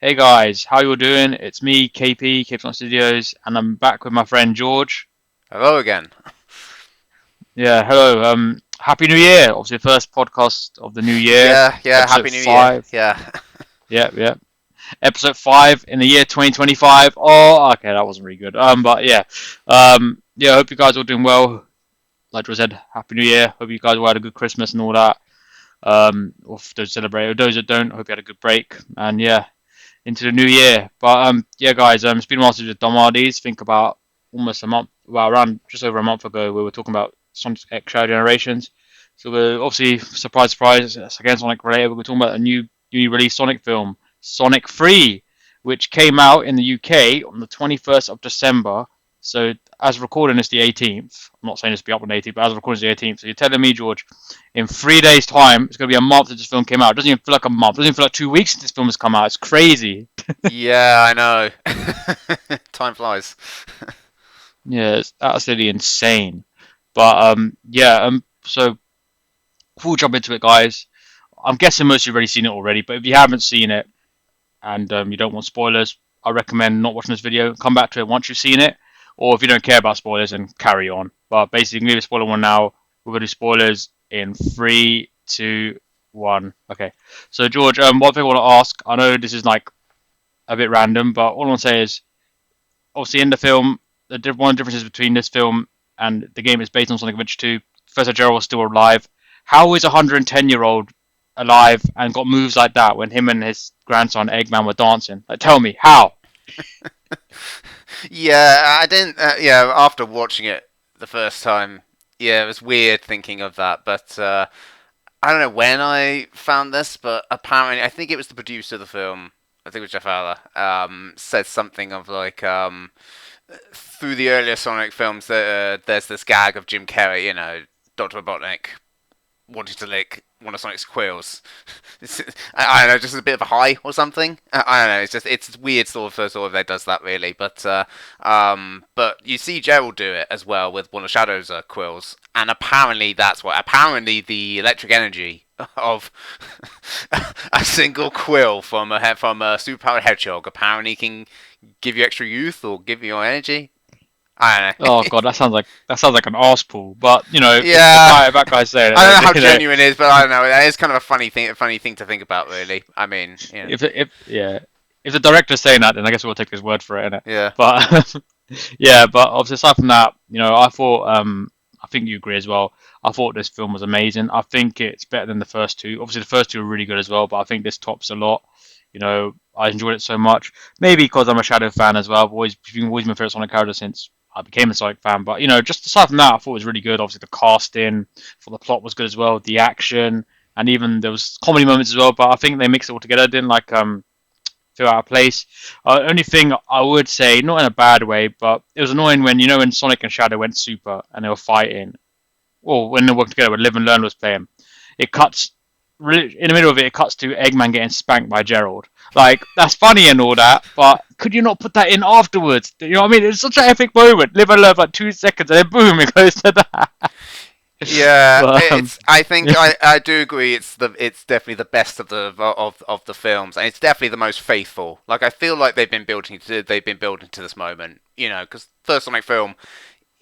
Hey guys, how you all doing? It's me, KP, Cape Studios, and I'm back with my friend George. Hello again. Yeah, hello. Happy New Year! Obviously, the first podcast of the new year, Yeah. episode Happy New Year. five. Yeah. Yeah, episode five in the year 2025. Oh, okay, that wasn't really good. But yeah, yeah. I hope you guys all doing well. Like George said, Happy New Year. Hope you guys all had a good Christmas and all that. Or for those that celebrate, or those that don't, hope you had a good break. And yeah, into the new year. But yeah, guys, it's been a while since we've done one of these. Think about almost a month, well, around just over a month ago, we were talking about Sonic X Shadow Generations. So we're obviously surprise, it's again Sonic related. We're talking about a newly released Sonic film, Sonic 3, which came out in the UK on the 21st of December. So as recording it's the 18th. I'm not saying this will be up on the 18th, but as recording it's the 18th. So you're telling me, George, in 3 days' time, it's going to be a month since this film came out. It doesn't even feel like a month. It doesn't even feel like 2 weeks since this film has come out. It's crazy. Yeah, I know. Time flies. Yeah, it's absolutely insane. But yeah, so before we jump into it, guys, I'm guessing most of you've already seen it already. But if you haven't seen it and you don't want spoilers, I recommend not watching this video. Come back to it once you've seen it, or if you don't care about spoilers, then carry on. But basically, you can leave a spoiler one now. We're gonna do spoilers in three, two, one. Okay. So George, one thing I want to ask. I know this is like a bit random, but all I want to say is obviously in the film, one of the differences between this film and the game is based on Sonic Adventure 2. Professor Gerald was still alive. How is a 110-year-old alive and got moves like that when him and his grandson Eggman were dancing? Like, tell me how. Yeah, I didn't. Yeah, after watching it the first time, yeah, it was weird thinking of that. But I don't know when I found this, but apparently, I think it was the producer of the film. I think it was Jeff Aller. Said something of like, through the earlier Sonic films, there's this gag of Jim Carrey, Dr. Robotnik wanted to lick one of Sonic's quills. I don't know, just a bit of a high or something. I don't know. It's weird sort of that does that really, but you see Gerald do it as well with one of Shadow's quills, and apparently that's what. Apparently the electric energy of a single quill from a superpowered hedgehog apparently can give you extra youth or give you more energy. I don't Oh know. god, that sounds like an arse pool. But you know, Yeah, if that guy's saying I don't know it, how you know, genuine it is, but I don't know. It is kind of a funny thing to think about, really. I mean, if yeah, if the director's saying that, then I guess we'll take his word for it, innit? yeah, But yeah, but obviously aside from that, I thought I think you agree as well. I thought this film was amazing. I think it's better than the first two. Obviously the first two are really good as well, but I think this tops a lot. I enjoyed it so much. Maybe because I'm a Shadow fan as well. I've always been my favorite Sonic character since I became a Sonic fan. But just aside from that, I thought it was really good. Obviously the casting, for the plot was good as well. The action, and even there was comedy moments as well. But I think they mixed it all together. Didn't like feel out of place. Only thing I would say, not in a bad way, but it was annoying when when Sonic and Shadow went super and they were fighting, or when they worked together when Live and Learn was playing. It cuts really in the middle of it. It cuts to Eggman getting spanked by Gerald. Like that's funny and all that, but could you not put that in afterwards? You know what I mean? It's such an epic moment. Live and Learn for like 2 seconds, and then boom, it goes to that. yeah. but It's. I think I do agree. It's definitely the best of the films, and it's definitely the most faithful. Like I feel like they've been building to this moment. Because first Sonic film,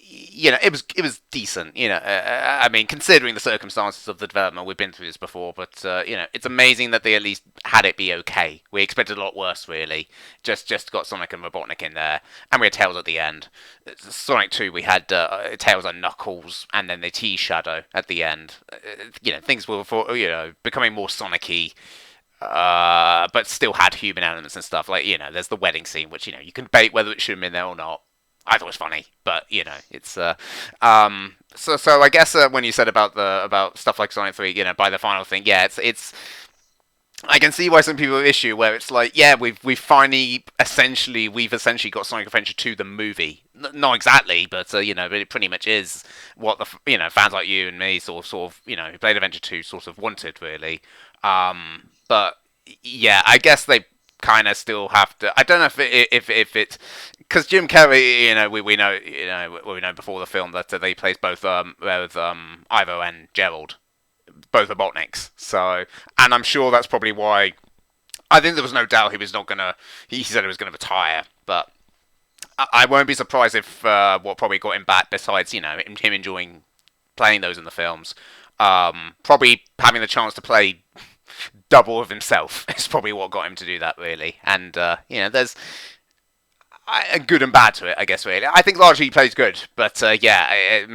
it was decent. I mean, considering the circumstances of the development, we've been through this before, but it's amazing that they at least had it be okay. We expected a lot worse, really. Just got Sonic and Robotnik in there, and we had Tails at the end. Sonic 2, we had Tails and Knuckles, and then the T Shadow at the end. Things were becoming more Sonic-y. But still had human elements and stuff. Like, there's the wedding scene, which, you can debate whether it should have been there or not. I thought it was funny, but it's so I guess when you said about stuff like Sonic 3, by the final thing, yeah, it's I can see why some people have issue where it's like, yeah, we've essentially got Sonic Adventure 2 the movie. Not exactly, but but it pretty much is what the fans like you and me sort of who played Adventure 2 sort of wanted really. But yeah, I guess they kind of still have to. I don't know if it's because Jim Carrey, we know before the film that they plays both with Ivo and Gerald, both Robotniks. So, and I'm sure that's probably why I think there was no doubt he was not gonna. He said he was gonna retire, but I won't be surprised if what probably got him back, besides him enjoying playing those in the films, probably having the chance to play double of himself is probably what got him to do that, really. And there's a good and bad to it, I guess. Really, I think largely he plays good, but yeah,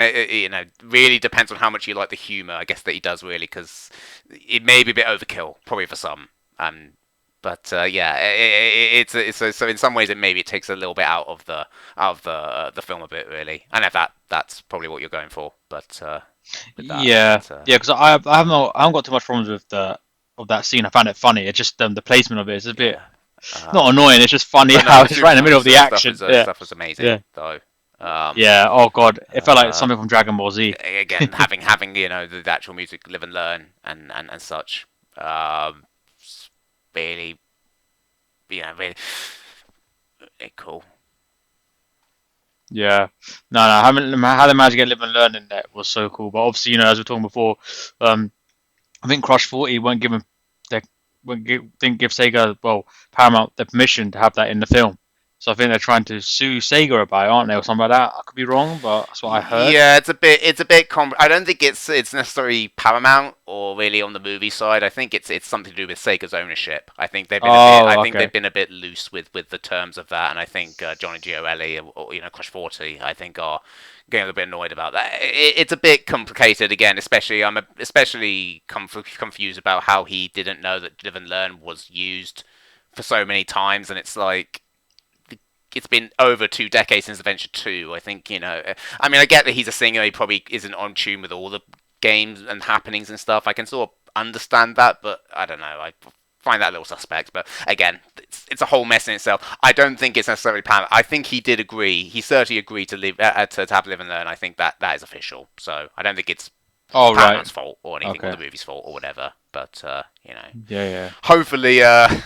really depends on how much you like the humor. I guess that he does really, because it may be a bit overkill, probably for some. But yeah, so in some ways it takes a little bit out of the film a bit, really. I know if that's probably what you're going for, but with that, Yeah, but yeah, because I haven't got too much problems with the of that scene. I found it funny. It's just the placement of it is a bit yeah. not annoying. It's just funny But no, how the it's right in the middle of the superpowers action. Yeah, stuff was amazing yeah, though. Um, yeah. Oh God, it felt like uh, something from Dragon Ball Z. Again, having the actual music live and learn and such, really, really, really cool. Yeah, no, how they managed to get Live and Learn in there was so cool. But obviously, as we were talking before, um, I think Crush 40 won't give him they didn't give Sega, well, Paramount, the permission to have that in the film. So I think they're trying to sue Sega about it, aren't they, or something like that. I could be wrong, but that's what I heard. Yeah, it's a bit. I don't think it's necessarily Paramount or really on the movie side. I think it's something to do with Sega's ownership. I think they've been a bit. I Oh, think they've okay, been a bit loose with the terms of that, and I think Johnny Gioeli or Crush 40, I think are getting a little bit annoyed about that. It's a bit complicated again, especially especially confused about how he didn't know that Live and Learn was used for so many times, and it's like it's been over 2 decades since Adventure 2. I think, I mean, I get that he's a singer. He probably isn't on tune with all the games and happenings and stuff. I can sort of understand that, but I don't know. I find that a little suspect. But again, it's a whole mess in itself. I don't think it's necessarily Pam. I think he did agree. He certainly agreed to live to have Live and Learn. I think that is official. So I don't think it's all right, Paramount's fault or anything, or okay, the movie's fault or whatever. But yeah, yeah, hopefully, well,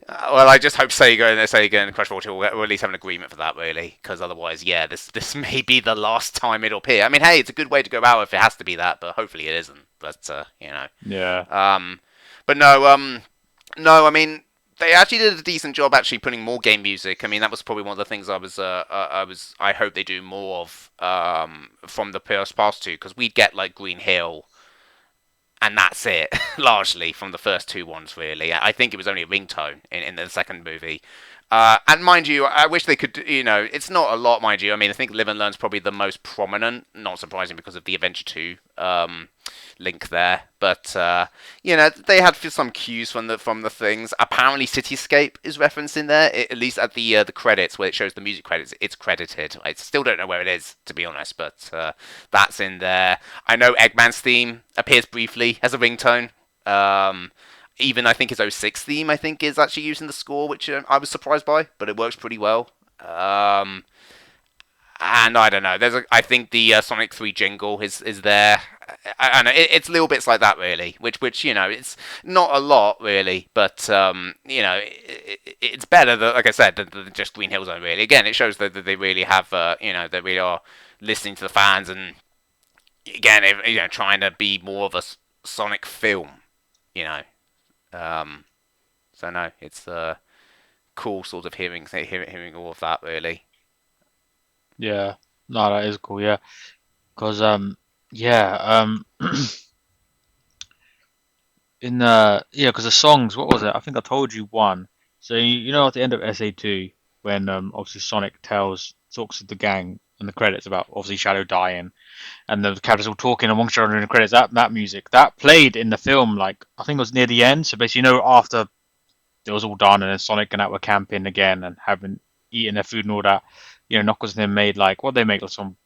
I just hope Sega and Crush 40 will at least have an agreement for that, really, because otherwise, yeah, this may be the last time it'll appear. I mean, hey, it's a good way to go out if it has to be that, but hopefully it isn't. But yeah, but no, I mean, they actually did a decent job actually putting more game music. I mean, that was probably one of the things I hope they do more of from the past two, because we'd get like Green Hill and that's it, largely from the first two ones. Really, I think it was only a ringtone in the second movie. And mind you, I wish they could. It's not a lot, mind you. I mean, I think Live and Learn's probably the most prominent. Not surprising because of the Adventure Two link there. But they had some cues from the things. Apparently, Cityscape is referenced in there. At least at the credits where it shows the music credits, it's credited. I still don't know where it is, to be honest, but that's in there. I know Eggman's theme appears briefly as a ringtone. Even I think his '06 theme I think is actually used in the score, which I was surprised by, but it works pretty well. And I don't know. I think the Sonic 3 jingle is there. I know it's little bits like that really, which it's not a lot really, but it's better than, like I said, than just Green Hill Zone really. Again, it shows that they really have they really are listening to the fans, and again trying to be more of a Sonic film, you know. Um, so no, it's cool sort of hearing all of that really. yeah. No, that is cool. Yeah, because yeah, because the songs, what was it? I think I told you one. So at the end of SA2 when obviously Sonic talks to the gang in the credits about obviously Shadow dying and the characters all talking amongst each other in the credits. That music that played in the film, like I think it was near the end. So basically, after it was all done and then Sonic and that were camping again and having eaten their food and all that, Knuckles and them made like what they make like some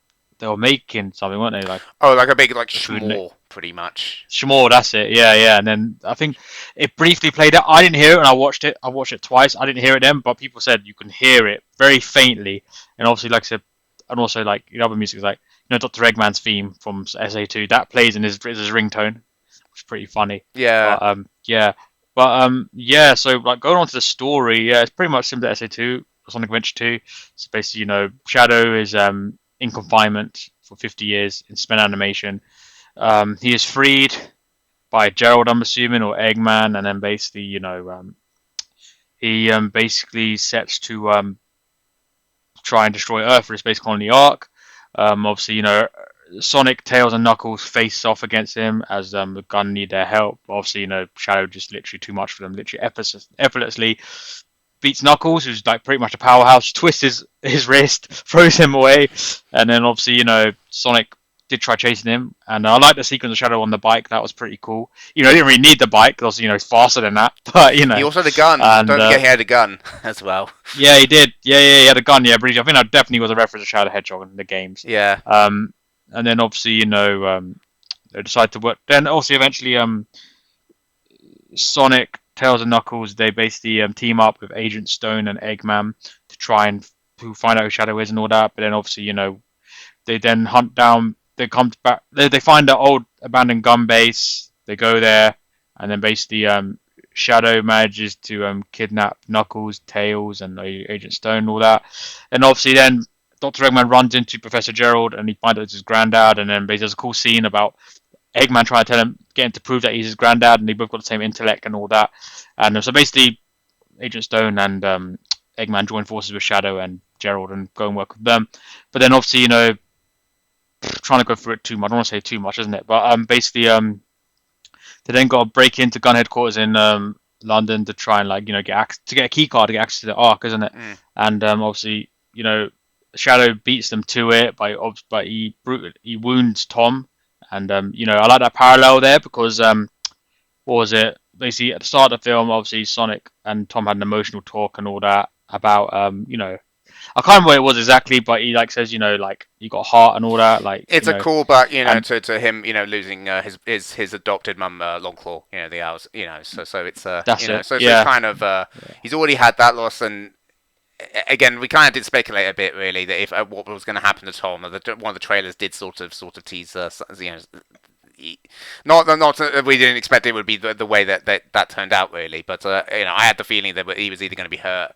they were making something, weren't they? Like Oh, like a big like the food and schmore, pretty much. Shmore, that's it. Yeah, yeah. And then I think it briefly played out. I didn't hear it when I watched it. I watched it twice. I didn't hear it then, but people said you can hear it very faintly. And obviously, like I said, and also like other music is like Dr. Eggman's theme from SA2 that plays in his ringtone, which is pretty funny. Yeah, But yeah, but yeah. So like going on to the story, yeah, it's pretty much similar to SA2, Sonic Adventure 2. So basically, Shadow is in confinement for 50 years in spin animation. He is freed by Gerald, I'm assuming, or Eggman, and then basically, he basically sets to try and destroy Earth for his space colony Ark. Obviously, Sonic, Tails, and Knuckles face off against him as the Gun need their help. Obviously, Shadow just literally too much for them. Literally effortlessly beats Knuckles, who's like pretty much a powerhouse, twists his wrist, throws him away, and then obviously, Sonic did try chasing him, and I like the sequence of Shadow on the bike. That was pretty cool. He didn't really need the bike because he's faster than that, but He also had a gun. and Don't forget he had a gun as well. yeah, he did. Yeah, he had a gun. Yeah, but I think that definitely was a reference to Shadow the Hedgehog in the games. Yeah. And then obviously, they decide to work. Then also eventually, Sonic, Tails, and Knuckles they basically team up with Agent Stone and Eggman to try and to find out who Shadow is and all that. But then obviously, they then hunt down. They come back. They find the old abandoned gun base. They go there, and then basically, Shadow manages to kidnap Knuckles, Tails, and Agent Stone and all that. And obviously, then Dr. Eggman runs into Professor Gerald, and he finds out it's his granddad. And then basically, there's a cool scene about Eggman trying to tell him, get him to prove that he's his granddad, and they both got the same intellect and all that. And so basically, Agent Stone and Eggman join forces with Shadow and Gerald and go and work with them. But then obviously, trying to go through it too much. I don't want to say too much, isn't it? But basically, they then got to break into gun headquarters in London to try and get a key card to get access to the Ark, isn't it? Mm. And obviously, Shadow beats them to it, but he wounds Tom. And I like that parallel there because what was it? Basically, at the start of the film, obviously Sonic and Tom had an emotional talk and all that about I can't remember what it was exactly, but he says you got heart and all that. It's a callback, and to him, losing his adopted mum, Longclaw, the hours, so it's that's it. so Yeah, kind of he's already had that loss, and again, we kind of did speculate a bit really that if what was going to happen to Tom. One of the trailers did sort of tease, not we didn't expect it would be the way that turned out really, but I had the feeling that he was either going to be hurt.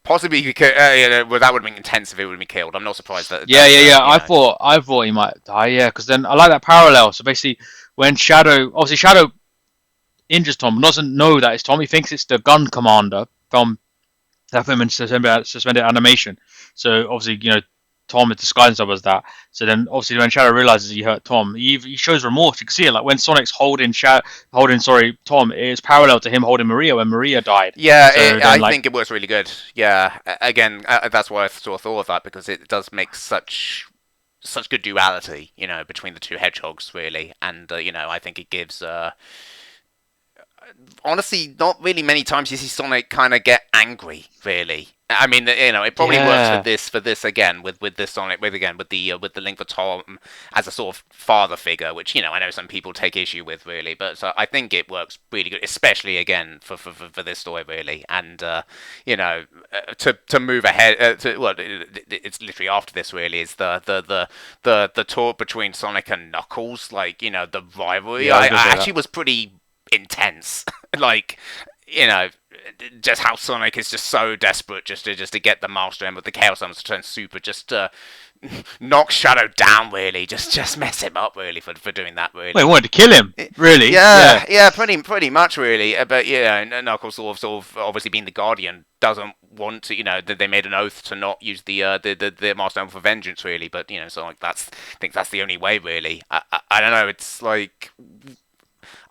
Possibly, that would have been intense if it would have been killed. I'm not surprised that. yeah. I thought he might die. Yeah, because then I like that parallel. So basically, when obviously Shadow injures Tom, doesn't know that it's Tom. He thinks it's the gun commander from that film in suspended animation. So obviously, Tom is disguising himself as that. So then obviously when Shadow realizes he hurt Tom, he shows remorse. You can see it when Sonic's holding Tom, it's parallel to him holding Maria when Maria died. Yeah, I think it works really good. Yeah, again, that's why I sort of thought of that because it does make such good duality, between the two hedgehogs really, and I think it gives. Honestly, not really many times you see Sonic kind of get angry. Really, I mean, it probably works for this again with this Sonic with the link for Tom as a sort of father figure, which I know some people take issue with really, but so I think it works really good, especially again for this story really, and to move ahead it's literally after this really is the talk between Sonic and Knuckles, the rivalry. I actually was pretty intense. Just how Sonic is just so desperate just to get the Master Emerald, the Chaos Emerald to turn super, just to knock Shadow down really, just mess him up really for doing that really. Well, he wanted to kill him, really. Yeah, pretty much really. But Knuckles sort of obviously being the Guardian doesn't want to. They made an oath to not use the Master Emerald for vengeance really. But so I think that's the only way really. I don't know. It's like.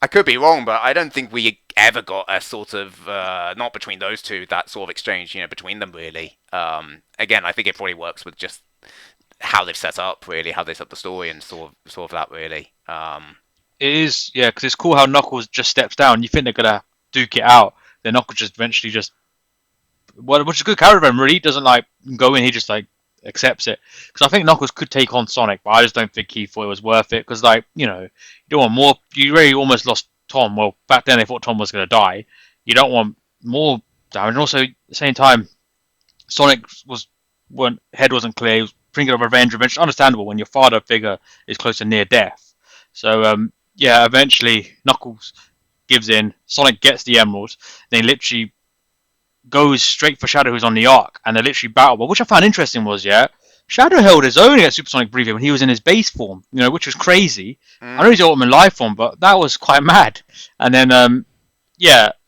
I could be wrong, but I don't think we ever got a sort of not between those two that sort of exchange, between them really. Again, I think it probably works with just how they've set up really, how they set up the story and sort of that really. It is, yeah, because it's cool how Knuckles just steps down. You think they're gonna duke it out, then Knuckles just eventually which is a good character of him. Really, he doesn't go in. He just accepts it, because I think Knuckles could take on Sonic, but I just don't think he thought it was worth it, because you don't want more. You really almost lost Tom. Well, back then they thought Tom was going to die. You don't want more damage. And also at the same time, Sonic head wasn't clear. He was thinking of revenge. It's understandable when your father figure is close to near death. So eventually Knuckles gives in. Sonic gets the emeralds. Then he literally goes straight for Shadow, who's on the Ark, and they literally battle. But which I found interesting was, Shadow held his own against Supersonic briefly when he was in his base form, which was crazy. I know he's Ultimate Life form, but that was quite mad. And then,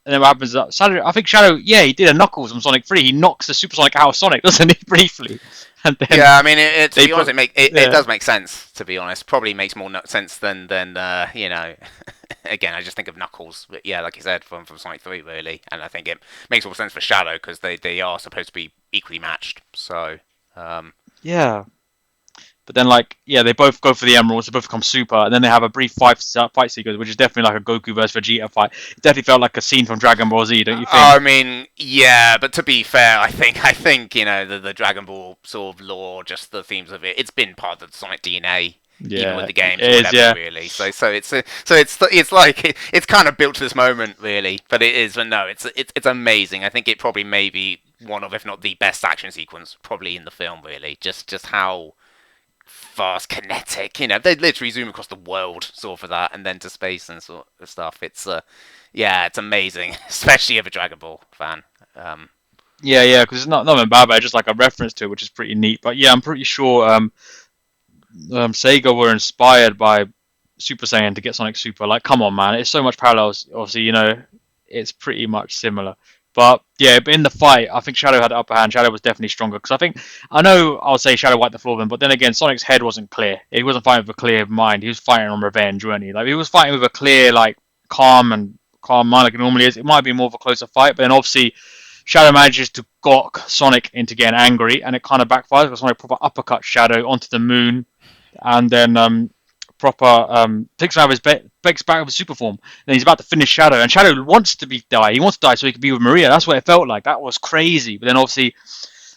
And then what happens? Shadow, I think Shadow, yeah, he did a Knuckles on Sonic 3. He knocks the Super Sonic out of Sonic, doesn't he? Briefly, and then Yeah, I mean, to they be honest, put, it yeah, does make sense. To be honest, probably makes more sense than again, I just think of Knuckles, but yeah, like you said, from Sonic 3, really, and I think it makes more sense for Shadow because they are supposed to be equally matched. So, um, yeah. But then, like, yeah, they both go for the emeralds. They both become super, and then they have a brief fight sequence, which is definitely like a Goku versus Vegeta fight. It definitely felt like a scene from Dragon Ball Z, don't you I think? mean, yeah, but to be fair, I think the Dragon Ball sort of lore, just the themes of it, it's been part of the Sonic DNA. Even with Yeah, the it games or is. whatever, Yeah, really. So it's like it's kind of built to this moment, really. But it is, but no, it's amazing. I think it probably may be one of, if not the best action sequence, probably in the film, really. Just how fast, kinetic. They literally zoom across the world, sort of for that, and then to space and sort of stuff. Yeah, it's amazing, especially if a Dragon Ball fan. Um, yeah, because it's not nothing bad, but it's just like a reference to it, which is pretty neat. But yeah, I'm pretty sure Sega were inspired by Super Saiyan to get Sonic Super. Like, come on, man, it's so much parallels. Obviously, it's pretty much similar. But yeah, in the fight, I think Shadow had the upper hand. Shadow was definitely stronger because I know I'll say Shadow wiped the floor with him, but then again, Sonic's head wasn't clear. He wasn't fighting with a clear mind. He was fighting on revenge, wasn't he? Like he was fighting with a clear, like calm mind like it normally is. It might be more of a closer fight, but then obviously Shadow manages to gawk Sonic into getting angry, and it kind of backfires because Sonic proper uppercut Shadow onto the moon, and then proper takes him out of his bed, breaks back with his super form. And he's about to finish Shadow, and Shadow wants to die. He wants to die so he can be with Maria. That's what it felt like. That was crazy. But then obviously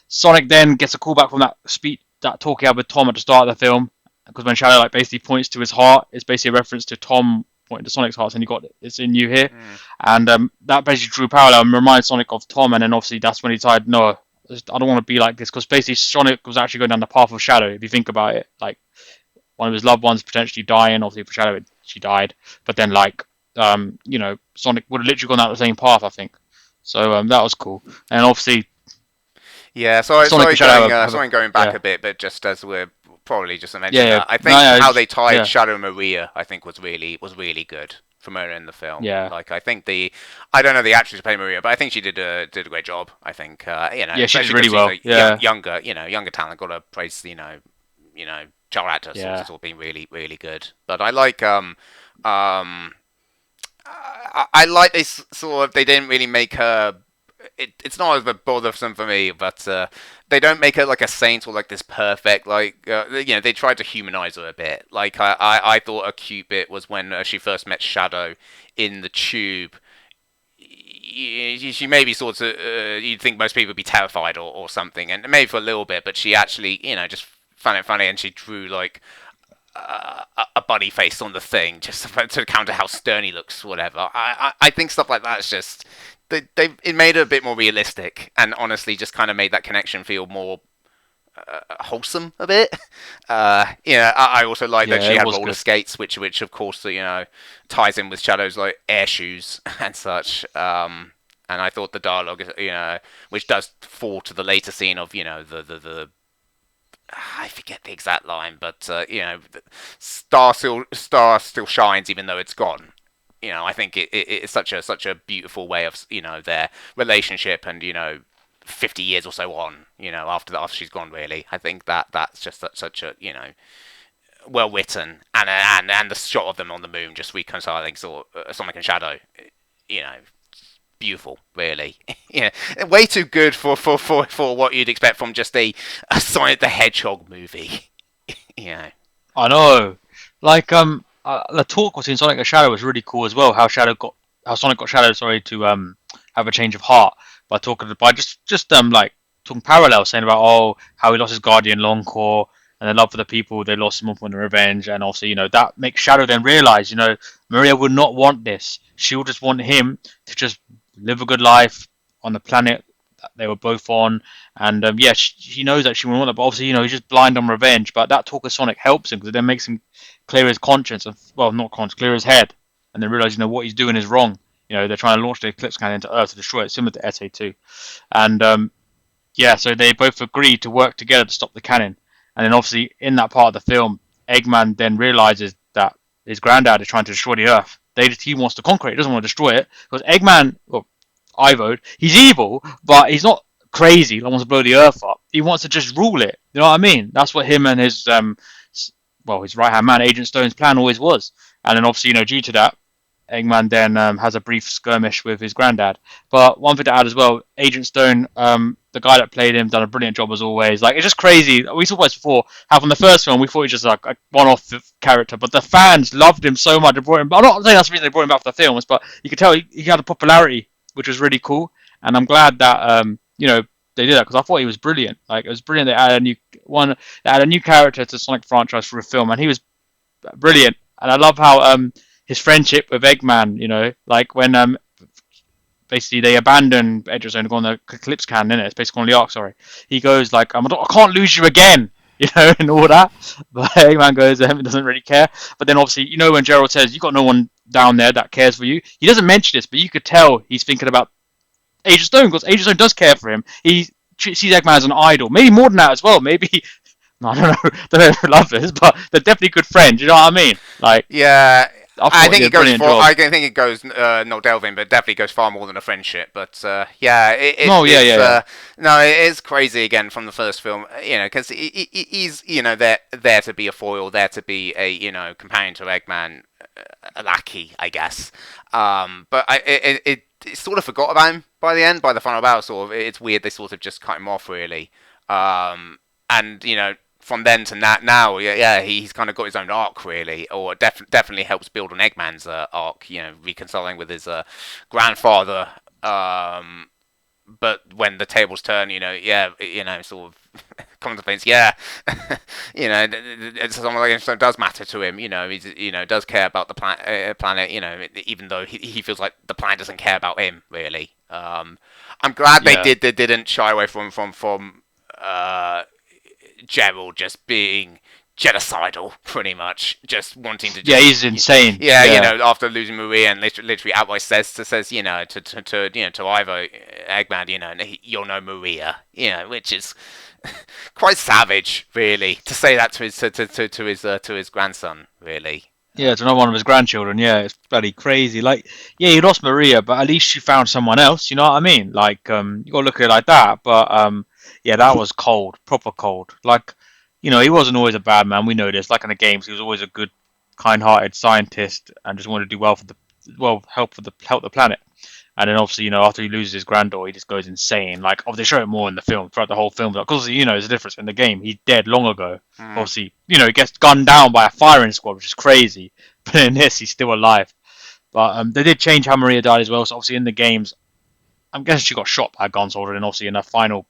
Sonic then gets a callback from that talk he had with Tom at the start of the film, because when Shadow like basically points to his heart, it's basically a reference to Tom pointing to Sonic's heart, and you got it's in you here, mm. and that basically drew parallel and reminds Sonic of Tom, and then obviously that's when he decided no. I don't want to be like this because basically Sonic was actually going down the path of Shadow. If you think about it, like one of his loved ones potentially dying. Obviously, for Shadow, she died. But then, like, Sonic would have literally gone down the same path, I think. So that was cool. And obviously, Yeah, sorry, Sonic and sorry, Shadow sorry, going back yeah, a bit, but just as we're probably just to yeah, mention yeah, that, I no, think yeah, how they tied yeah, Shadow and Maria, I think was really good from her in the film. yeah, Like, I think I don't know the actress who played Maria, but I think she did a great job. I think, yeah. She did especially really because she's well. a Yeah, younger talent. Got to praise, child actors sort yeah, of being really, really good. But I like um, I like this sort of. They didn't really make her. It's not as bothersome for me, but they don't make her like a saint or like this perfect. Like they tried to humanize her a bit. Like I thought a cute bit was when she first met Shadow in the tube. She maybe sort of you'd think most people would be terrified or something, and maybe for a little bit, but she actually just found it funny, and she drew like a bunny face on the thing just to counter how stern he looks, whatever. I think stuff like that is just it made it a bit more realistic, and honestly, just kind of made that connection feel more wholesome a bit. I also like that yeah. she It had was roller good. skates, which of course ties in with Shadow's like air shoes and such. And I thought the dialogue, which does fall to the later scene of the I forget the exact line, but star still shines even though it's gone. I think it's such a beautiful way of their relationship, and 50 years or so on, after she's gone. Really, I think that's just such a well written, and the shot of them on the moon just reconciling Sonic and Shadow, you know, beautiful, really. Way too good for what you'd expect from just a Sonic the Hedgehog movie. Yeah. I know. Like the talk between Sonic and Shadow was really cool as well. How Sonic got Shadow, sorry, to have a change of heart by just like talking parallel, saying about how he lost his guardian Longcore and the love for the people they lost him upon the revenge, and also that makes Shadow then realize Maria would not want this. She would just want him to just live a good life on the planet that they were both on, and yeah, she knows that she wouldn't want that, but obviously he's just blind on revenge. But that talk of Sonic helps him because it then makes him clear his conscience, and well, not conscience, clear his head, and then realize what he's doing is wrong. They're trying to launch the Eclipse cannon into Earth to destroy it, similar to SA2. And yeah, so they both agree to work together to stop the cannon. And then obviously in that part of the film, Eggman then realizes that his granddad is trying to destroy the Earth. he wants to conquer it. He doesn't want to destroy it because Eggman, well, Ivo, he's evil, but he's not crazy. He wants to blow the Earth up. He wants to just rule it. You know what I mean? That's what him and his his right hand man, Agent Stone's plan always was. And then obviously, due to that, Eggman then has a brief skirmish with his granddad. But one thing to add as well, Agent Stone, the guy that played him, done a brilliant job as always. Like, it's just crazy. We talked about this before. How from the first film we thought he was just like a one-off character, but the fans loved him so much. They brought him. I'm not saying that's the reason they brought him back for the films, but you could tell he had a popularity, which was really cool. And I'm glad that they did that because I thought he was brilliant. Like, it was brilliant. They added a new character to the Sonic franchise for a film, and he was brilliant. And I love how his friendship with Eggman, like when basically they abandon Edge Zone to go on the Eclipse Cannon, it's basically on the Ark, sorry. He goes like, I can't lose you again, and all that. But Eggman goes, doesn't really care. But then obviously, when Gerald says, you got no one down there that cares for you, he doesn't mention this, but you could tell he's thinking about Agent Stone because Agent Stone does care for him. He sees Eggman as an idol, maybe more than that as well. Maybe I don't know, if they're lovers, but they're definitely good friends. You know what I mean? Like, Yeah, I I thought he think did it a goes brilliant for. job. I don't think it goes not delving, but it definitely goes far more than a friendship. But yeah, No, yeah, it's yeah, yeah, no, it is crazy again from the first film. Because he's there to be a foil, there to be a companion to Eggman, a lackey, I guess. But it sort of forgot about him by the end, by the final battle. Sort of, it's weird they sort of just cut him off really. And from then to now, yeah, he's kind of got his own arc, really, or definitely helps build on Eggman's arc, reconciling with his grandfather. But when the tables turn, sort of contemplates, yeah, someone like him does matter to him. He's does care about the planet. Even though he feels like the planet doesn't care about him, really. I'm glad yeah. they didn't shy away from Gerald just being genocidal, pretty much, just wanting to Yeah, he's insane. yeah, Yeah, after losing Maria and literally outright says to Ivo Eggman, you're no Maria, which is quite savage, really, to say that to his grandson, really. yeah. To know one of his grandchildren. Yeah, it's bloody crazy. Like, yeah, he lost Maria, but at least she found someone else. You know what I mean? Like, you gotta look at it like that. But yeah, that was cold, proper cold. Like, he wasn't always a bad man. We know this. Like in the games, he was always a good, kind-hearted scientist and just wanted to do well for help the planet. And then obviously, after he loses his granddaughter, he just goes insane. Like, obviously, they show it more in the film throughout the whole film. Because, there's a difference in the game. He's dead long ago. Mm. Obviously, he gets gunned down by a firing squad, which is crazy. But in this, he's still alive. But they did change how Maria died as well. So obviously, in the games, I'm guessing she got shot by a gun soldier. And obviously, in her final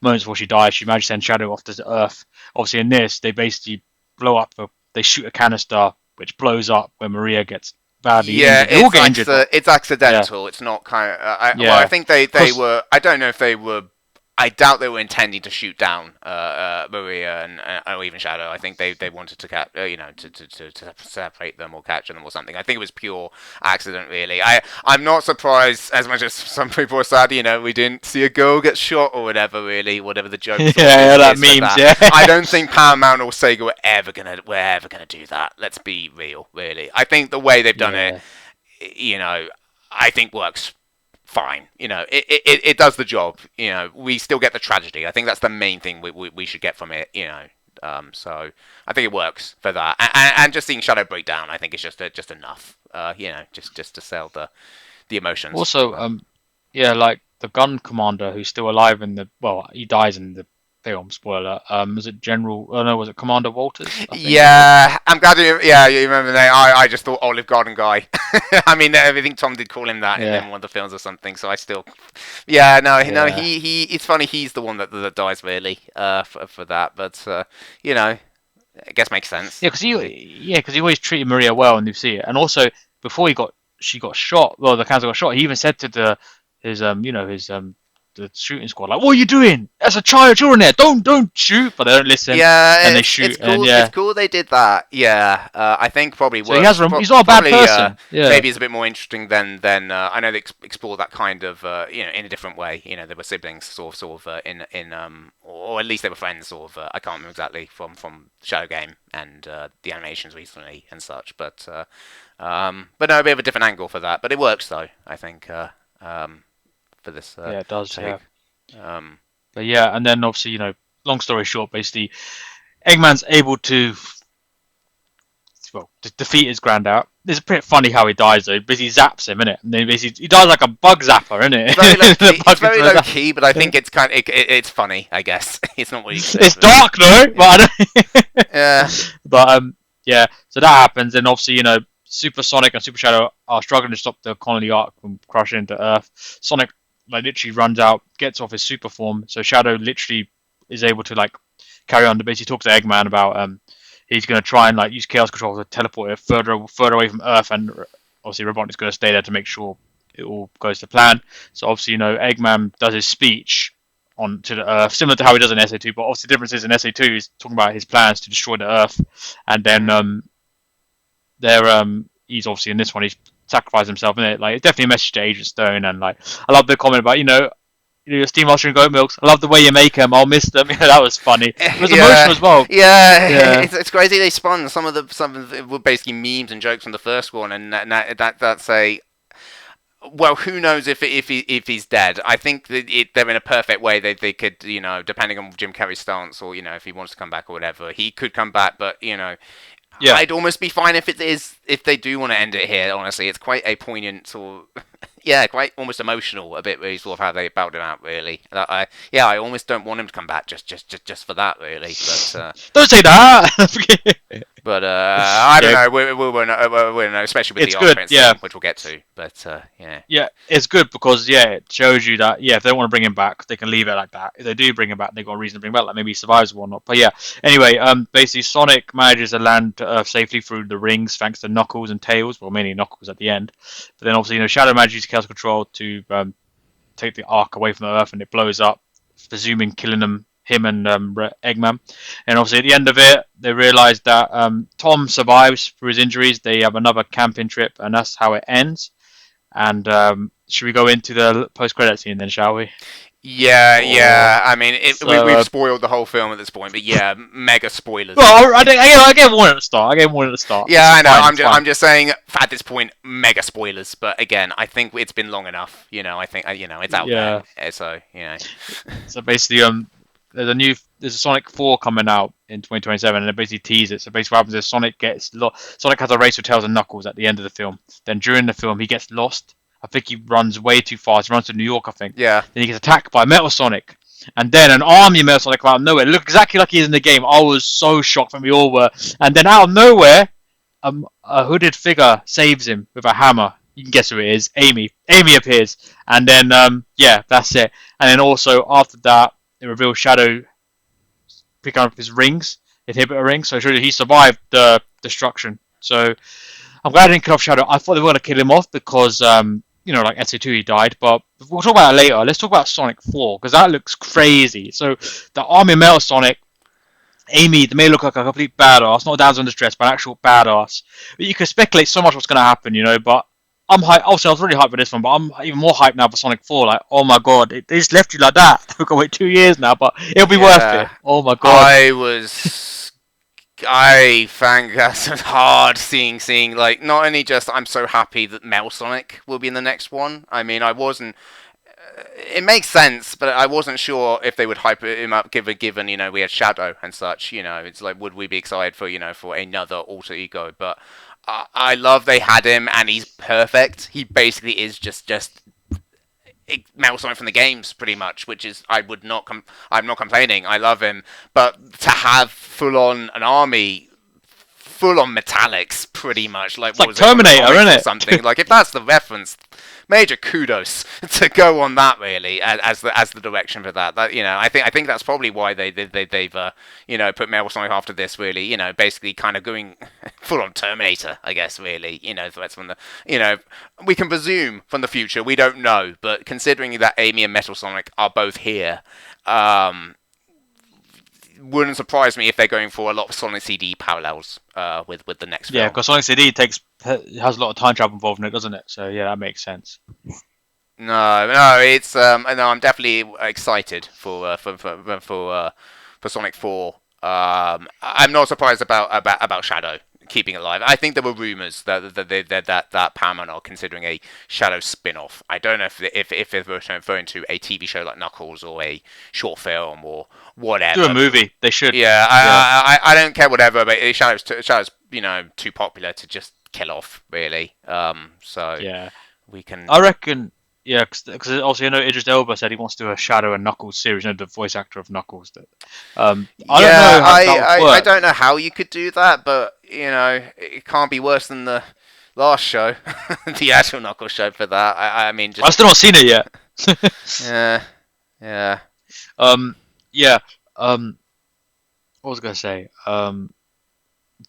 moments before she dies, she managed to send Shadow off to Earth. Obviously, in this, they basically they shoot a canister, which blows up when Maria gets badly Yeah, injured. They all get injured, but it's yeah, accidental. It's not kind of. I yeah. think they Because were. I don't know if they were. I doubt they were intending to shoot down Maria or even Shadow. I think they wanted to to separate them or capture them or something. I think it was pure accident, really. I'm not surprised as much as some people are sad. We didn't see a girl get shot or whatever. Really, whatever the joke yeah, sort yeah, that is for memes, that. yeah. I don't think Paramount or Sega were ever gonna do that. Let's be real, really. I think the way they've done it, Yeah. I think works fine. It does the job. We still get the tragedy. I think that's the main thing we should get from it. So I think it works for that. And just seeing Shadow break down, I think it's just enough. Just to sell the emotions. Also, yeah, like the gun commander who's still alive he dies in the film. Spoiler. Was it General? Oh no, was it Commander Walters? I think it was. Yeah, I'm glad you remember the name. I just thought Olive Garden guy. I mean, I think Tom did call him that in Yeah, one of the films or something. So I still, yeah, no, yeah, he. It's funny. He's the one that dies really, for that. But I guess makes sense. yeah, because he always treated Maria well, and you see it. And also before she got shot. Well, the cancer got shot. He even said to his the shooting squad, like, "What are you doing? That's a children there. Don't shoot!" But they don't listen, and Yeah, they it's shoot, and cool. It's yeah. cool they did that. Yeah, I think probably So he works. has. He's not a bad Probably person. Yeah, maybe it's a bit more interesting than I know they explore that kind of in a different way. They were siblings, sort of in or at least they were friends, sort of. I can't remember exactly from Shadow Game and the animations recently and such, but no, a bit of a different angle for that. But it works though, I think, for this Yeah, it does. Yeah, take. Um, but yeah, and then obviously, long story short, basically, Eggman's able to well defeat his granddad. It's pretty funny how he dies though. Basically, zaps him, innit? And then basically he dies like a bug zapper, innit? it's very low The key. It's bug very is- low key, but I think it's it's funny. I guess it's not what you It's expect. dark though, but I don't. Yeah. But yeah. So that happens, and obviously, Super Sonic and Super Shadow are struggling to stop the colony arc from crashing into Earth. Sonic like literally runs out, gets off his super form, so Shadow literally is able to like carry on to basically talk to Eggman about he's going to try and like use Chaos Control to teleport it further away from Earth, and obviously Robotnik's going to stay there to make sure it all goes to plan. So obviously Eggman does his speech on to the Earth, similar to how he does in SA2, but obviously the difference is in SA2 he's talking about his plans to destroy the Earth, and then he's obviously in this one he's sacrificed himself in it. Like it's definitely a message to Agent Stone, and like I love the comment about your steam mushroom goat milks. I love the way you make them. I'll miss them. That was funny. It was emotional as well. Yeah, it's crazy. They spun some of it were basically memes and jokes from the first one, and that's a well, who knows if he's dead? I think that they're in a perfect way. They could depending on Jim Carrey's stance or if he wants to come back or whatever, he could come back. But Yeah. I'd almost be fine if they do want to end it here. Honestly, it's quite a poignant sort of, yeah, quite almost emotional a bit. Really, sort of how they bailed him out. Really, I almost don't want him to come back just for that. Really, but Don't say that. I don't know. We'll know, especially with It's the good, offense yeah. thing, which we'll get to. But yeah. Yeah, it's good because it shows you that if they don't want to bring him back, they can leave it like that. If they do bring him back, they've got a reason to bring him back, like maybe he survives or whatnot. But yeah, anyway, basically Sonic manages to land to Earth safely through the rings thanks to Knuckles and Tails, well mainly Knuckles at the end. But then obviously Shadow manages Chaos Control to take the Ark away from the Earth, and it blows up, presuming killing him and Eggman. And obviously at the end of it, they realise that Tom survives through his injuries. They have another camping trip, and that's how it ends. And should we go into the post-credit scene then, shall we? Yeah. I mean, So, we've spoiled the whole film at this point, but yeah, mega spoilers. Well, I gave one at the start. Yeah, I know. Fine, I'm just saying at this point, mega spoilers. But again, I think it's been long enough. I think it's out there. So So basically, there's a Sonic 4 coming out in 2027, and they basically tease it. So basically, what happens is Sonic has a race with Tails and Knuckles at the end of the film. Then during the film, he gets lost. I think he runs way too fast. He runs to New York, I think. Yeah. Then he gets attacked by Metal Sonic. And then an army of Metal Sonic out of nowhere. Look exactly like he is in the game. I was so shocked when we all were. And then out of nowhere, a hooded figure saves him with a hammer. You can guess who it is. Amy. Amy appears. And then, that's it. And then also, after that, it reveals Shadow picking up his rings, inhibitor rings. So he survived the destruction. So I'm glad I didn't kill off Shadow. I thought they were going to kill him off because, like SA2 he died. But we'll talk about it later. Let's talk about Sonic 4 because that looks crazy. So the Army of Metal Sonic, Amy, they may look like a complete badass, not damsel in distress, but an actual badass. But you can speculate so much what's going to happen, but I'm hyped. Also, I was really hyped for this one, but I'm even more hyped now for Sonic 4. Like, oh my god, they just left you like that. We've got to wait 2 years now, but it'll be worth it. Oh my god. I think that's hard seeing like not only just I'm so happy that Metal Sonic will be in the next one. I mean, I wasn't. It makes sense, but I wasn't sure if they would hype him up given we had Shadow and such. It's like would we be excited for another alter ego? But I love they had him and he's perfect. He basically is just Metal Sonic from the games, pretty much, which is I'm not complaining. I love him, but to have full on an army, full on metallics, pretty much like it's like Terminator, isn't it? Something like if that's the reference, major kudos to go on that really as the direction for that. I think that's probably why they've put Metal Sonic after this really. Basically kind of going full on Terminator, I guess really. Threats from the we can presume from the future. We don't know, but considering that Amy and Metal Sonic are both here, wouldn't surprise me if they're going for a lot of Sonic CD parallels with the next film. Yeah, because Sonic CD has a lot of time travel involved in it, doesn't it? So yeah, that makes sense. No, it's no. I'm definitely excited for Sonic 4. I'm not surprised about Shadow keeping it alive. I think there were rumors that Paramount are considering a Shadow spin-off. I don't know if they're referring to a TV show like Knuckles or a short film or Do a whatever. movie. They should. Yeah, Yeah. I don't care whatever, but Shadow's too popular to just kill off really. So Yeah. we can. I reckon. Yeah, because also Idris Elba said he wants to do a Shadow and Knuckles series. The voice actor of Knuckles. I don't Yeah, know how that would I work. don't know how you could do that, but it can't be worse than the last show, the actual Knuckles show for that. I mean, I've just still not seen it yet. yeah, yeah. um. Yeah. What was I gonna say?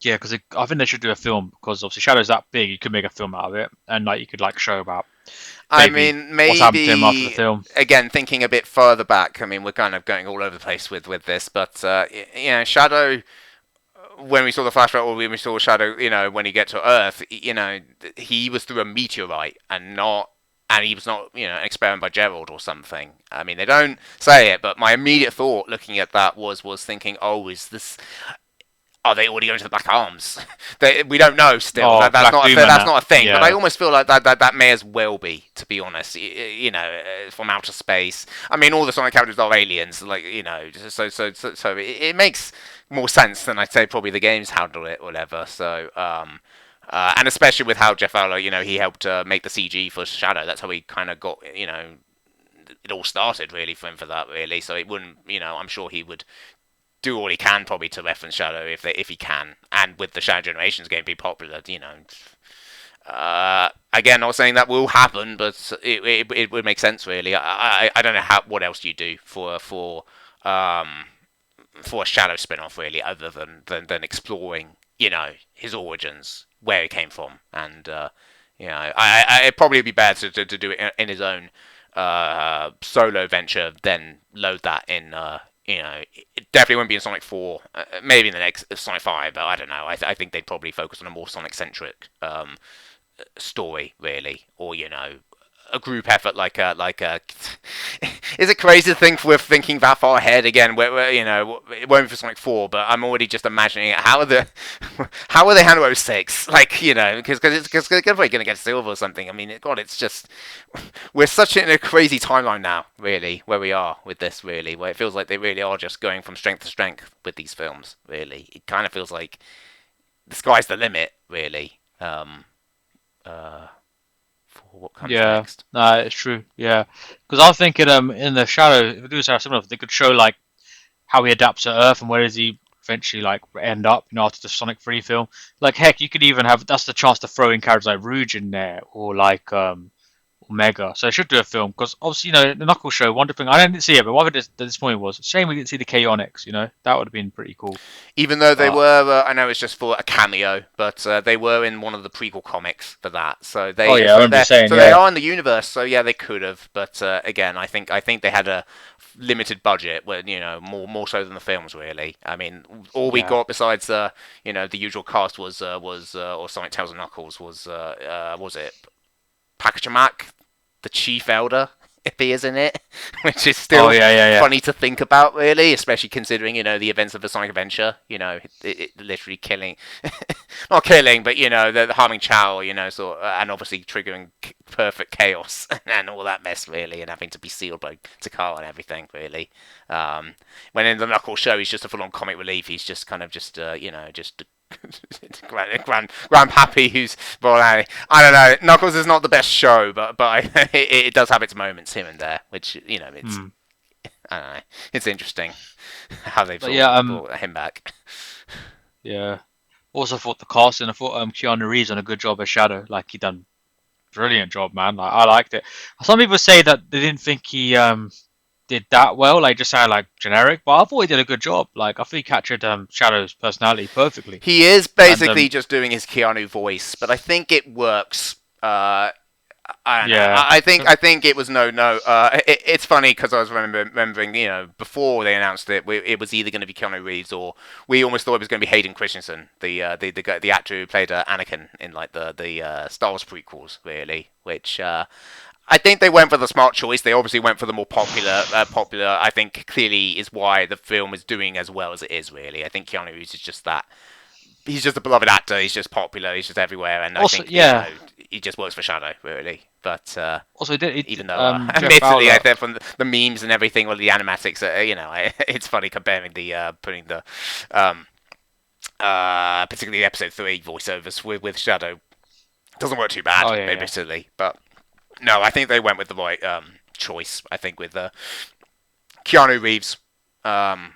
Yeah, because I think they should do a film because obviously Shadow's that big. You could make a film out of it, and like you could like show about I maybe mean, what's happened to him after the maybe film. again thinking a bit further back. I mean, we're kind of going all over the place with this, but Shadow. When we saw the flashback, or when we saw Shadow, when he get to Earth, he was through a meteorite and he was not, an experiment by Gerald or something. I mean, they don't say it, but my immediate thought looking at that was thinking, oh, is this? Are they already going to the Black Arms? We don't know still. Oh, Black Doom and That's that. not a thing. But I Yeah. almost feel like that may as well be, to be honest. From outer space. I mean, all the Sonic characters are aliens, like so it makes more sense than I'd say probably the games handle it, or whatever. So and especially with how Jeff Fowler, he helped make the CG for Shadow. That's how he kind of got, it all started really for him for that really. So it wouldn't, I'm sure he would do all he can probably to reference Shadow if he can, and with the Shadow Generations game be popular, again, not saying that will happen, but it would make sense really. I don't know what else you do um for a Shadow spin-off really, other than exploring his origins, where he came from, and it'd probably be better to do it in his own solo venture, then load that in. It definitely won't be in Sonic 4. Maybe in the next Sonic 5, but I don't know. I think they'd probably focus on a more Sonic centric story, really, or a group effort like a. Is it crazy to think we're thinking that far ahead again? It won't be for Sonic 4, but I'm already just imagining it. How are they handle 06? Like because they're probably gonna get silver or something. I mean, God, it's just we're such in a crazy timeline now, really, where we are with this, really, where it feels like they really are just going from strength to strength with these films. Really, it kind of feels like the sky's the limit, really. Uh, for what comes Yeah. next. No, it's true. Yeah. Because I was thinking in the Shadow, if we do something similar, they could show like how he adapts to Earth and where does he eventually like end up, after the Sonic 3 film. Like heck, you could even have that's the chance to throw in characters like Rouge in there or like Omega. So they should do a film because obviously the Knuckles show. One thing I didn't see it, but what this point was shame we didn't see the Chaotix. That would have been pretty cool. Even though they But were, I know it's just for a cameo, but they were in one of the prequel comics for that. oh yeah, I remember you saying So they yeah, are in the universe. So yeah, they could have. But again, I think they had a limited budget, where more so than the films really. I mean, all we yeah. got besides the usual cast was or Sonic Tails and Knuckles was it Pachacamac, the Chief Elder, if he is in it, which is Oh still yeah, yeah, yeah. funny to think about, really, especially considering the events of the Sonic Adventure. It literally killing, not killing, but the harming Chow. And obviously triggering perfect chaos and all that mess, really, and having to be sealed by Takara and everything, really. When in the Knuckles show, he's just a full-on comic relief. He's just kind of just grandpappy who's well I don't know. Knuckles is not the best show, but it does have its moments here and there, which it's Hmm. I don't know. It's interesting how they've But sort yeah, of brought him back. yeah. Also thought the casting, I thought Keanu Reeves done a good job as Shadow. Like he done brilliant job, man. Like I liked it. Some people say that they didn't think he did that well, like just sounded like generic, but I thought he did a good job. Like I thought he captured Shadow's personality perfectly. He is And basically just doing his Keanu voice, but I think it works. I don't know. yeah, I think it was no. It's funny because I was remembering, before they announced it, it was either going to be Keanu Reeves or we almost thought it was going to be Hayden Christensen, the actor who played Anakin in like the Star Wars prequels, really. Which I think they went for the smart choice. They obviously went for the more popular. I think clearly is why the film is doing as well as it is. Really, I think Keanu Reeves is just that. He's just a beloved actor. He's just popular. He's just everywhere, and I Also, think yeah. he just works for Shadow really. But Also, even though, Jeff admittedly, I Fowler. think from the memes and everything, or the animatics, it's funny comparing putting the um, particularly episode 3 voiceovers with Shadow. Doesn't work too Oh bad, yeah, yeah. admittedly, but no, I think they went with the right choice. I think with Keanu Reeves. Um,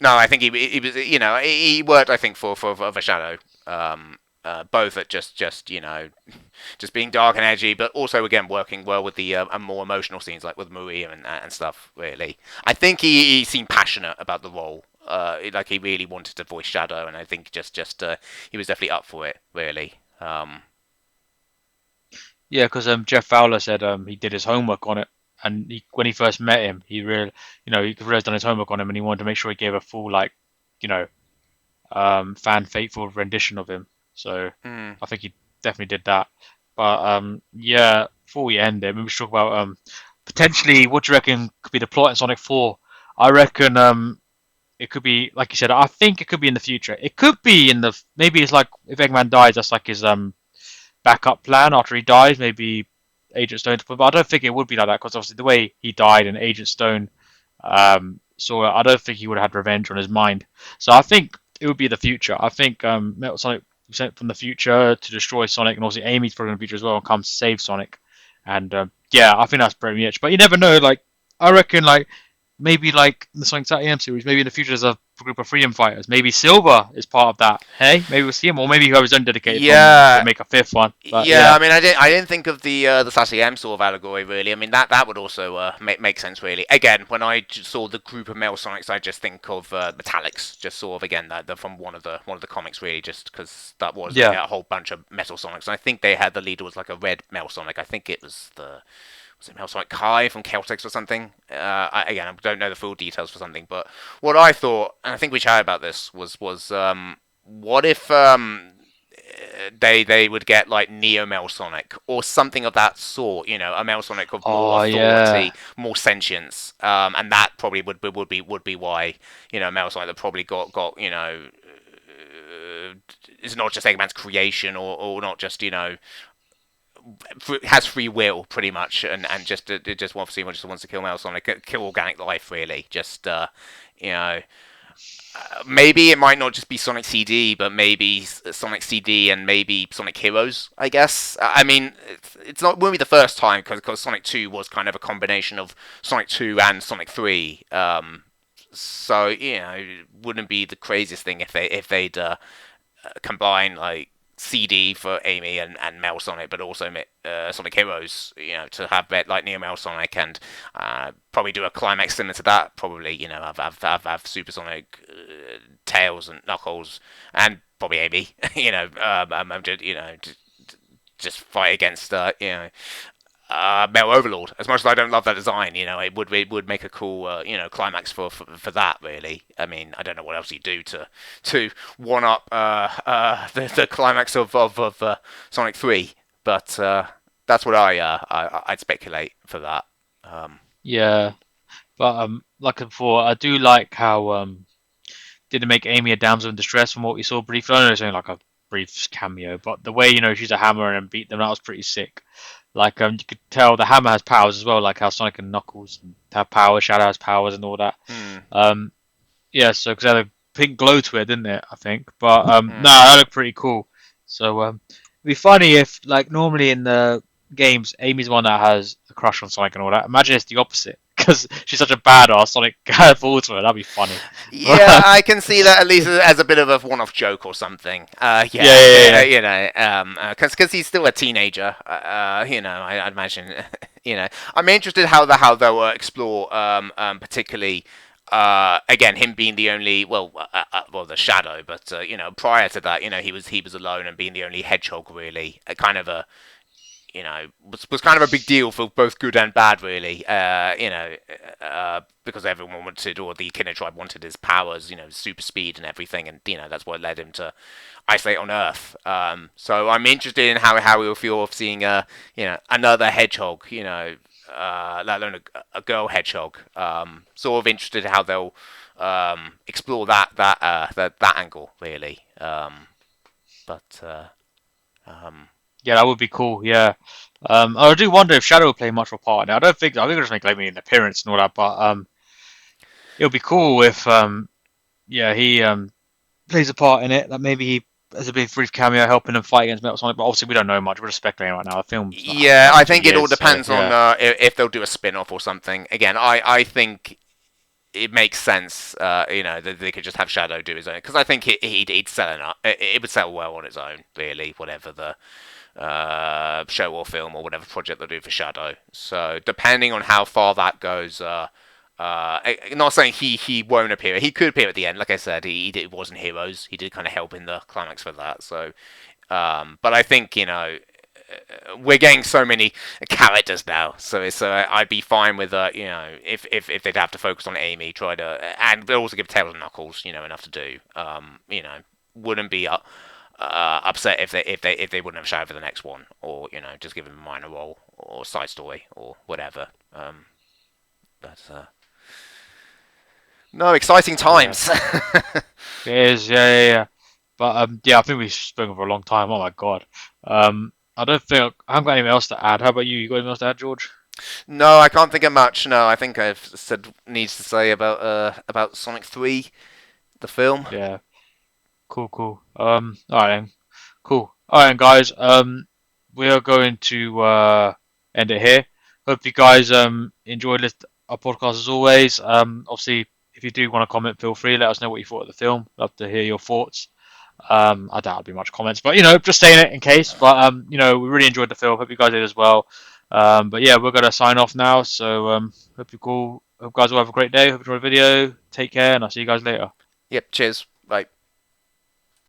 no, I think he was he worked I think for Shadow. Both at just just being dark and edgy, but also again working well with the more emotional scenes like with Maria and stuff. Really, I think he seemed passionate about the role. Like he really wanted to voice Shadow, and I think just he was definitely up for it. Really. Yeah, because Jeff Fowler said he did his homework on it, and when he first met him, he really, he realized done his homework on him, and he wanted to make sure he gave a full like, you know, fan faithful rendition of him. So Mm. I think he definitely did that. But yeah, before we end it, maybe we should talk about potentially what do you reckon could be the plot in Sonic 4? I reckon it could be like you said. I think it could be in the future. It could be in the maybe it's like if Eggman dies, that's like his backup plan after he dies. Maybe Agent Stone. But I don't think it would be like that because obviously the way he died and Agent Stone saw it, I don't think he would have had revenge on his mind. So I think it would be the future. I think Metal Sonic was sent from the future to destroy Sonic, and obviously Amy's probably in the future as well and comes to save Sonic. And yeah, I think that's pretty much. But you never know. Like I reckon, like maybe like in the Sonic AM series, maybe in the future there's a group of freedom fighters. Maybe Silver is part of that. Hey, maybe we'll see him, or maybe he have his own dedicated film. They Yeah, make a fifth one. But Yeah, yeah, I mean, I didn't think of the Sassy M sort of allegory really. I mean, that would also make sense really. Again, when I saw the group of male Sonics, I just think of Metallics, just sort of again that from one of the comics really, just because that was yeah, a whole bunch of Metal Sonics. And I think they had the leader was like a red male Sonic. I think it was it Male Sonic Kai from Celtics or something. Again, I don't know the full details for something, but what I thought, and I think we chatted about this, was what if they would get like Neo Mel Sonic or something of that sort. A Mel Sonic of more oh yeah, authority, more sentience, and that probably would be why Mel Sonic that probably got is not just Eggman's creation or not just has free will pretty much and just it just obviously just wants to kill Mel Sonic, kill organic life really. Just you know maybe it might not just be Sonic CD, but maybe Sonic CD and maybe Sonic Heroes. I guess. I mean, it's not won't be the first time because Sonic 2 was kind of a combination of Sonic 2 and Sonic 3. So it wouldn't be the craziest thing if they'd combine like CD for Amy and Mel Sonic, but also Sonic Heroes, to have like Neo Mel Sonic and probably do a climax similar to that. Probably, have Super Sonic, Tails and Knuckles, and probably Amy. Just fight against Male Overlord. As much as I don't love that design, it would make a cool climax for that. Really, I mean, I don't know what else you do to one up the climax of Sonic 3, but that's what I'd speculate for that. Um, yeah. But like before, I do like how didn't make Amy a damsel in distress from what we saw briefly. I know it's only like a brief cameo, but the way she's a hammer and beat them, that was pretty sick. Like you could tell the hammer has powers as well, like how Sonic and Knuckles have powers, Shadow has powers, and all that. hmm, Um, yeah, so because it had a pink glow to it, didn't it? I think, but no, hmm. that looked pretty cool. So it'd be funny if, like, normally in the games, Amy's the one that has a crush on Sonic and all that. Imagine it's the opposite because she's such a badass. Sonic falls for her. That'd be funny. Yeah, I can see that at least as a bit of a one-off joke or something. Yeah, Yeah, yeah, yeah. because he's still a teenager. I'd imagine. I'm interested how they'll explore, particularly. Again, him being the only, well, the shadow, but prior to that, he was alone and being the only hedgehog really, kind of a was kind of a big deal for both good and bad, really. Because everyone wanted, or the Kinner tribe wanted his powers, super speed and everything, and that's what led him to isolate on Earth. So I'm interested in how he'll feel of seeing another hedgehog, let alone a girl hedgehog. Sort of interested in how they'll explore that angle, really. But Yeah, that would be cool. Yeah. I do wonder if Shadow will play much of a part in it. I think they'll just make like maybe an appearance and all that, but it would be cool if yeah, he plays a part in it. That maybe he has a big brief cameo helping them fight against Metal Sonic. But obviously, we don't know much. We're just speculating right now. The film's not out for Yeah, another I two think it all years, so depends on yeah, if they'll do a spin-off or something. Again, I think it makes sense, that they could just have Shadow do his own, because I think he'd sell enough. It would sell well on its own, really, whatever the show or film or whatever project they'll do for Shadow. So depending on how far that goes, not saying he won't appear. He could appear at the end. Like I said, he wasn't Heroes. He did kind of help in the climax for that. So, but I think we're getting so many characters now, so I'd be fine with if they'd have to focus on Amy, try to, and they'll also give Tails and Knuckles enough to do. Wouldn't be upset if they wouldn't have shouted for the next one, or just give him a minor role or side story or whatever. But no, exciting yeah, times. it is. Yeah, yeah, yeah. But yeah, I think we've spoken for a long time. Oh my God. I don't think I haven't got anything else to add. How about you? You got anything else to add, George? No, I can't think of much. No, I think I've said needs to say about Sonic 3, the film. Yeah, cool, cool. All right then. Cool. All right, guys. We are going to end it here. Hope you guys enjoyed our podcast as always. Obviously, if you do want to comment, feel free. Let us know what you thought of the film. Love to hear your thoughts. I doubt there'll be much comments, but just saying it in case. But we really enjoyed the film. Hope you guys did as well. But yeah, we're gonna sign off now. So hope you guys all have a great day. Hope you enjoyed the video. Take care, and I'll see you guys later. Yep. Cheers. Bye.